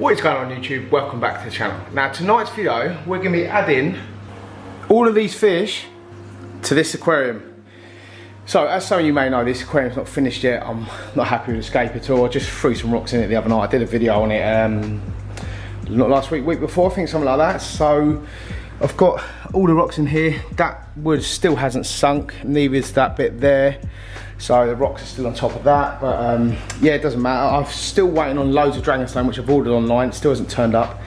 What is going on YouTube? Welcome back to the channel. Now tonight's video we're going to be adding all of these fish to this aquarium. So as some of you may know, this aquarium's not finished yet. I'm not happy with the scape at all. I just threw some rocks in it the other night. I did a video on it not last week, week before, I think, something like that. So I've got all the rocks in here. That wood still hasn't sunk, neither is that bit there. So the rocks are still on top of that, but yeah, it doesn't matter. I'm still waiting on loads of dragonstone, which I've ordered online. It still hasn't turned up,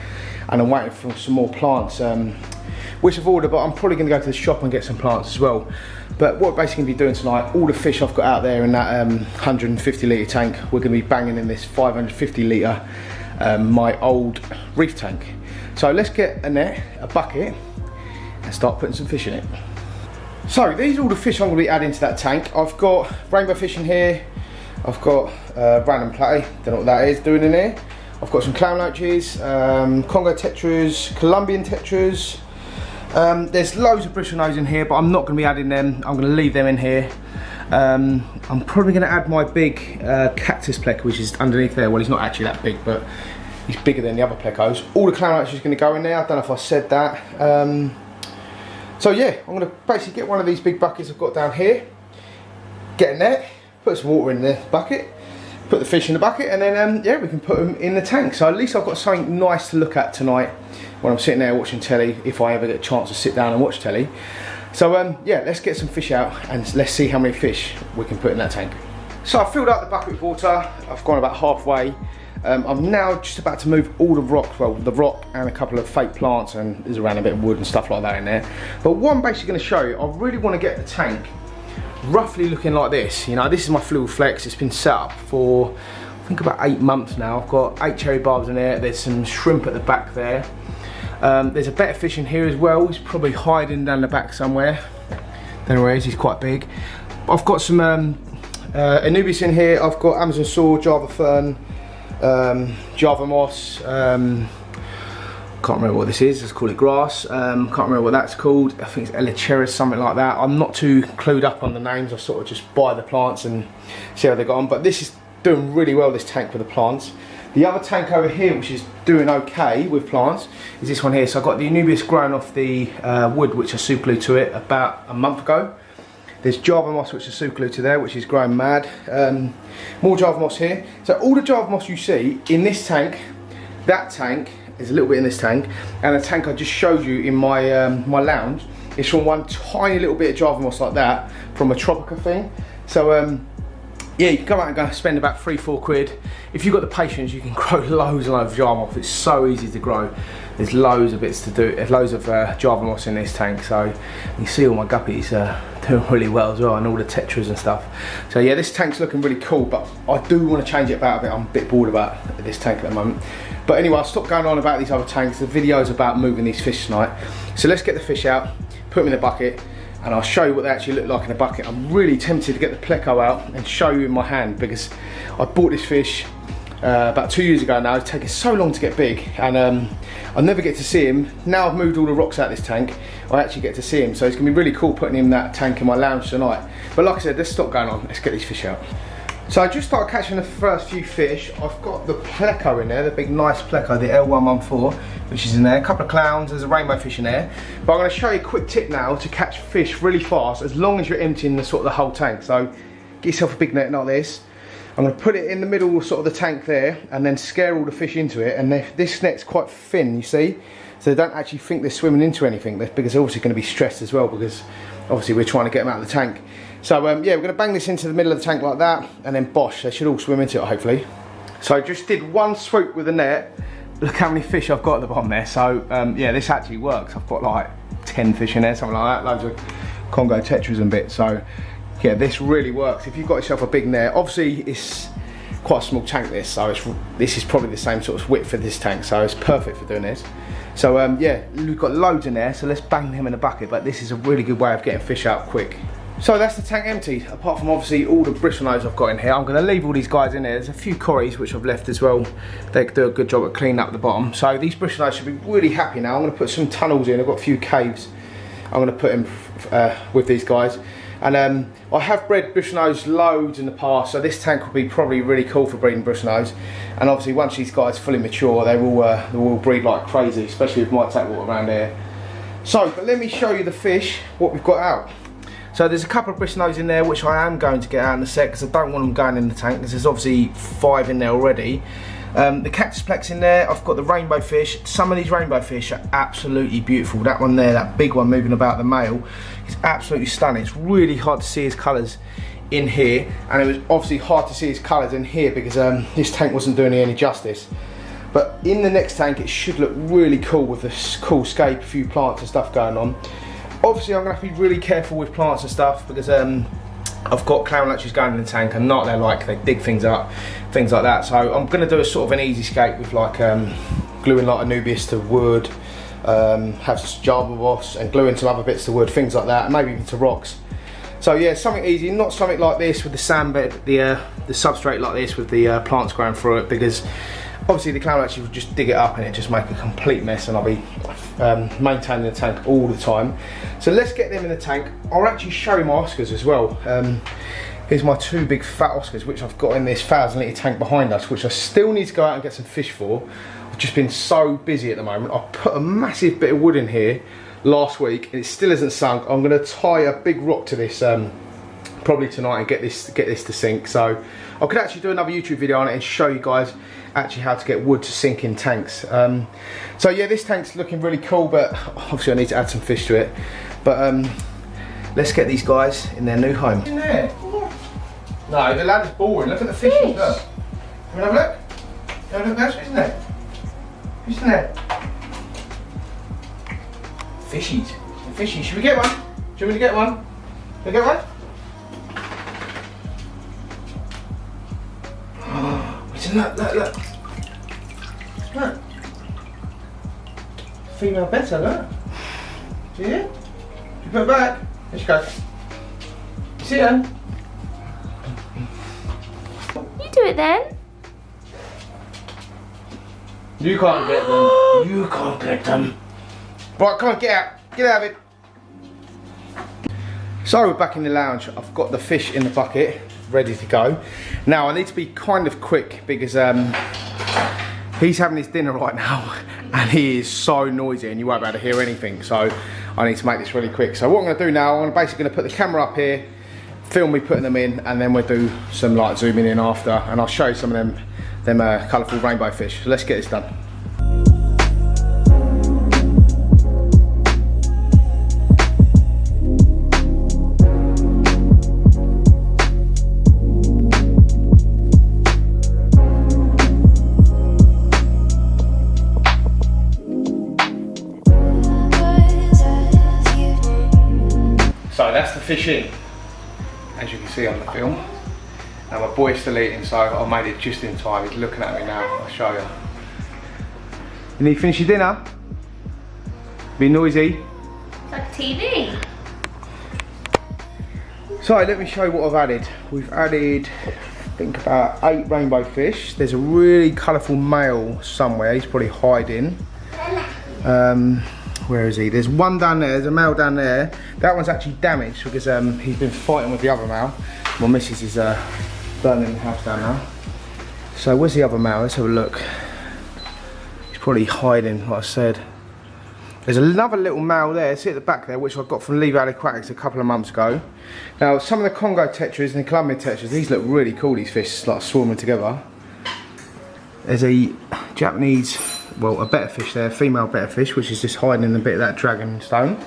and I'm waiting for some more plants, which I've ordered, but I'm probably going to go to the shop and get some plants as well. But what we're basically going to be doing tonight, all the fish I've got out there in that 150 litre tank, we're going to be banging in this 550 litre, my old reef tank. So let's get a net, a bucket, and start putting some fish in it. So these are all the fish I'm going to be adding to that tank. I've got rainbow fish in here. I've got random platy, don't know what that is doing in here. I've got some clown loaches, Congo tetras, Colombian tetras. There's loads of bristle nose in here, but I'm not going to be adding them. I'm going to leave them in here. I'm probably going to add my big cactus pleco, which is underneath there. Well, he's not actually that big, but he's bigger than the other plecos. All the clown loaches are going to go in there. I don't know if I said that. So yeah, I'm going to basically get one of these big buckets I've got down here, get a net, put some water in the bucket, put the fish in the bucket, and then yeah, we can put them in the tank. So at least I've got something nice to look at tonight when I'm sitting there watching telly, if I ever get a chance to sit down and watch telly. So yeah, let's get some fish out and let's see how many fish we can put in that tank. So I've filled up the bucket with water. I've gone about halfway. I'm now just about to move all the rock, well, the rock and a couple of fake plants, and there's around a bit of wood and stuff like that in there. But what I'm basically going to show you, I really want to get the tank roughly looking like this. You know, this is my fluid flex. It's been set up for, I think, about 8 months now. I've got 8 cherry barbs in there. There's some shrimp at the back there. There's a betta fish in here as well. He's probably hiding down the back somewhere. Don't know where he is. He's quite big. I've got some Anubis in here. I've got Amazon saw, Java fern, Java moss, can't remember what this is, let's call it grass, can't remember what that's called. I think it's Elycheris, something like that. I'm not too clued up on the names. I sort of just buy the plants and see how they got on, but this is doing really well, this tank, with the plants. The other tank over here, which is doing okay with plants, is this one here. So I've got the Anubis growing off the wood, which I super glued to it about a month ago. There's Java moss, which is super glued to there, which is growing mad. More Java moss here. So all the Java moss you see in this tank, that tank, is a little bit in this tank, and the tank I just showed you in my my lounge is from one tiny little bit of Java moss like that, from a Tropica thing. So yeah, you can come out and go spend about 3-4 quid. If you've got the patience, you can grow loads and loads of Java moss. It's so easy to grow. There's loads of bits to do. There's loads of Java moss in this tank, so you see all my guppies doing really well as well, and all the tetras and stuff. So yeah, this tank's looking really cool, but I do want to change it about a bit. I'm a bit bored about this tank at the moment. But anyway, I'll stop going on about these other tanks. The video is about moving these fish tonight. So let's get the fish out, put them in the bucket, and I'll show you what they actually look like in the bucket. I'm really tempted to get the pleco out and show you in my hand, because I bought this fish about 2 years ago now. It's taken so long to get big, and I never get to see him. Now I've moved all the rocks out of this tank, I actually get to see him. So it's gonna be really cool putting him in that tank in my lounge tonight. But like I said, let's stop going on, let's get these fish out. So I just started catching the first few fish. I've got the pleco in there, the big nice pleco, the L114, which is in there. A couple of clowns, there's a rainbow fish in there. But I'm going to show you a quick tip now to catch fish really fast, as long as you're emptying the sort of the whole tank. So get yourself a big net like this. I'm going to put it in the middle sort of the tank there, and then scare all the fish into it. And this net's quite thin, you see, so they don't actually think they're swimming into anything, because they're obviously going to be stressed as well, because obviously we're trying to get them out of the tank. So yeah, we're going to bang this into the middle of the tank like that, and then bosh, they should all swim into it hopefully. So I just did one swoop with the net. Look how many fish I've got at the bottom there. So yeah, this actually works. I've got like 10 fish in there, something like that, loads of Congo tetras and bits. So yeah, this really works. If you've got yourself a big net, obviously it's quite a small tank this, so this is probably the same sort of width for this tank, so it's perfect for doing this. So yeah, we've got loads in there, so let's bang them in a bucket, but this is a really good way of getting fish out quick. So that's the tank emptied, apart from obviously all the bristle nose I've got in here. I'm going to leave all these guys in there. There's a few cories which I've left as well. They do a good job at cleaning up the bottom. So these bristle nose should be really happy now. I'm going to put some tunnels in. I've got a few caves I'm going to put in with these guys. And I have bred bushnose loads in the past, so this tank will be probably really cool for breeding bushnose. And obviously once these guys fully mature, they will breed like crazy, especially with my tank water around here. So, but let me show you the fish, what we've got out. So there's a couple of bushnose in there which I am going to get out in a sec because I don't want them going in the tank, because there's obviously 5 in there already. The cactus plex in there, I've got the rainbow fish. Some of these rainbow fish are absolutely beautiful. That one there, that big one moving about, the male, is absolutely stunning. It's really hard to see his colours in here, and it was obviously hard to see his colours in here because this tank wasn't doing any justice. But in the next tank it should look really cool with this cool scape, a few plants and stuff going on. Obviously I'm going to have to be really careful with plants and stuff because I've got clown latches going in the tank and not, they're like, they dig things up, things like that. So I'm going to do a sort of an easy scape with like gluing like Anubias to wood, have some Java moss and gluing some other bits to wood, things like that, and maybe even to rocks. So yeah, something easy, not something like this with the sand bed, the substrate like this with the plants growing through it, because obviously the clown latches will just dig it up and it just make a complete mess, and I'll be maintaining the tank all the time. So let's get them in the tank. I'll actually show you my Oscars as well. Here's my 2 big fat Oscars which I've got in this 1,000 litre tank behind us, which I still need to go out and get some fish for. I've just been so busy at the moment. I put a massive bit of wood in here last week and it still isn't sunk. I'm going to tie a big rock to this probably tonight and get this to sink. So I could actually do another YouTube video on it and show you guys actually how to get wood to sink in tanks. So yeah, this tank's looking really cool, but obviously I need to add some fish to it. But let's get these guys in their new home. In there? Yeah. No, the land is boring. Look at the fish. Look. Can we have a look? Have a look, guys. Who's in there? Who's in there? Fishies. Fishies. Should we get one? Do you want me to get one? Should we get one? Look, look, look. Look. Female better, look. See it? You put it back. There she goes. You see her? You do it then. You can't get them. You can't get them. Right, come on, get out. Get out of it. So we're back in the lounge. I've got the fish in the bucket, ready to go. Now I need to be kind of quick because he's having his dinner right now and he is so noisy and you won't be able to hear anything, so I need to make this really quick. So what I'm going to do now, I'm basically going to put the camera up here, film me putting them in, and then we'll do some like zooming in after, and I'll show you some of them colourful rainbow fish. So let's get this done. So that's the fish in, as you can see on the film. Now my boy's still eating, so I made it just in time. He's looking at me now. I'll show you. You need to finish your dinner? Be noisy. It's like TV. So let me show you what I've added. We've added, I think, about 8 rainbow fish. There's a really colourful male somewhere. He's probably hiding. Where is he? There's one down there, there's a male down there. That one's actually damaged because he's been fighting with the other male. My missus is burning the house down now. So where's the other male? Let's have a look. He's probably hiding, like I said. There's another little male there, see at the back there, which I got from Lee Valley Aquatics a couple of months ago. Now some of the Congo tetras and the Colombian tetras, these look really cool, these fish, like swarming together. There's a Japanese, well, a better fish there, female better fish, which is just hiding in a bit of that dragon stone.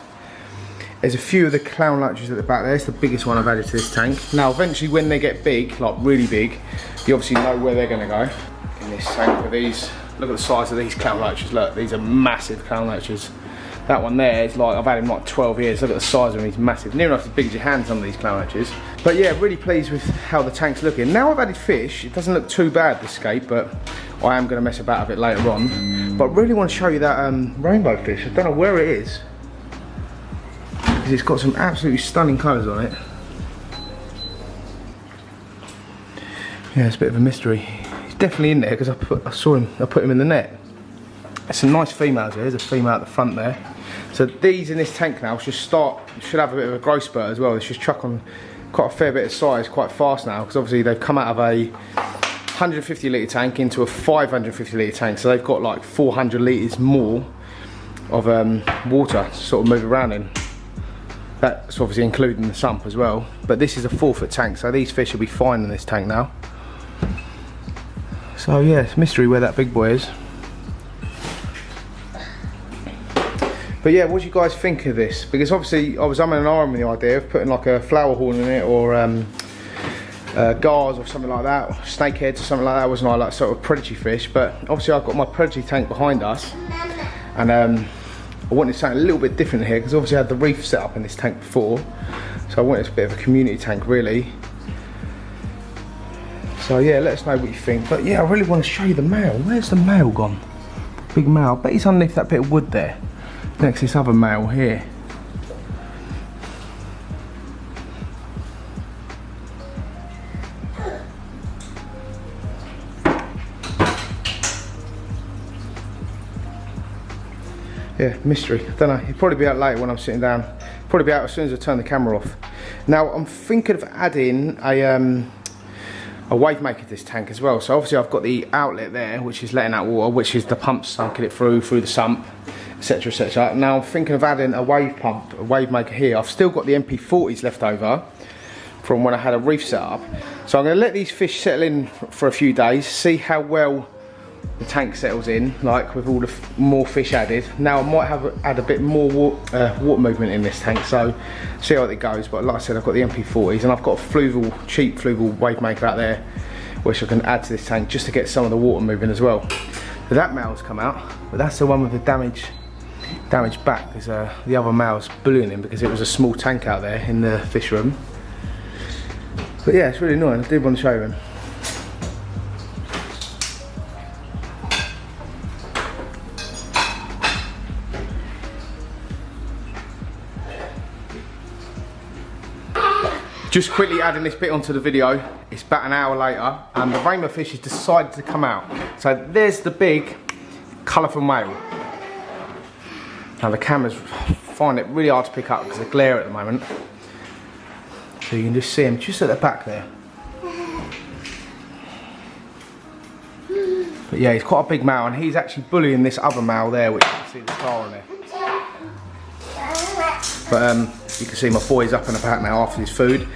There's a few of the clown latches at the back there. It's the biggest one I've added to this tank. Now eventually when they get big, like really big, you obviously know where they're going to go. In this tank with these, look at the size of these clown latches. Look, these are massive clown latches. That one there is like, I've had him like 12 years. Look at the size of him, he's massive. Near enough as big as your hand, some of these clown latches. But yeah, really pleased with how the tank's looking. Now I've added fish, it doesn't look too bad, this scape, but I am going to mess about a bit later on. But I really want to show you that rainbow fish. I don't know where it is, because it's got some absolutely stunning colours on it. Yeah, it's a bit of a mystery. He's definitely in there because I put him in the net. There's some nice females here. There's a female at the front there. So these in this tank now should have a bit of a growth spurt as well. They should chuck on quite a fair bit of size quite fast now, because obviously they've come out of a 150 litre tank into a 550 litre tank, so they've got like 400 litres more of water to sort of move around in. That's obviously including the sump as well, but this is a 4-foot tank, so these fish will be fine in this tank now. So yeah, it's a mystery where that big boy is. But yeah, what do you guys think of this? Because obviously I was umming and ahhing with the idea of putting like a flower horn in it, or gars or something like that, or snakeheads or something like that. Wasn't I like sort of predatory fish? But obviously I've got my predatory tank behind us, and I wanted something a little bit different here, because obviously I had the reef set up in this tank before, so I wanted a bit of a community tank really. So yeah, let us know what you think. But yeah, I really want to show you the male. Where's the male gone? Big male. I bet he's underneath that bit of wood there, next to this other male here. Yeah, mystery. I don't know, he'll probably be out later when I'm sitting down. Probably be out as soon as I turn the camera off. Now I'm thinking of adding a wave maker to this tank as well. So obviously I've got the outlet there, which is letting out water, which is the pump sunking it through the sump, etc, etc. Now I'm thinking of adding a wave pump, a wave maker here. I've still got the MP40s left over from when I had a reef set up. So I'm going to let these fish settle in for a few days, see how well the tank settles in, like with all the more fish added. Now I might add a bit more water movement in this tank, so see how it goes. But like I said, I've got the MP40s, and I've got a cheap fluval wave maker out there, which I can add to this tank just to get some of the water moving as well. So that male's come out, but that's the one with the damaged back. There's the other male's bullying him because it was a small tank out there in the fish room. But yeah, it's really annoying. I did want to show you him. Just quickly adding this bit onto the video. It's about an hour later, and the rainbow fish has decided to come out. So there's the big, colourful male. Now the cameras find it really hard to pick up because of the glare at the moment. So you can just see him just at the back there. But yeah, he's quite a big male, and he's actually bullying this other male there, which you can see the star on there. But you can see my boy's up and about now after his food,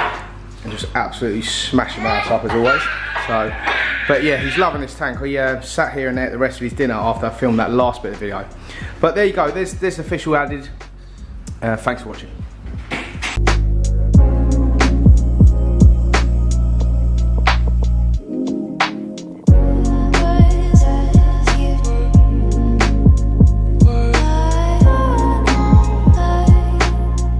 and just absolutely smashing my ass up as always. So, but yeah, he's loving this tank. He sat here and ate the rest of his dinner after I filmed that last bit of the video. But there you go, there's the fish all added. Thanks for watching.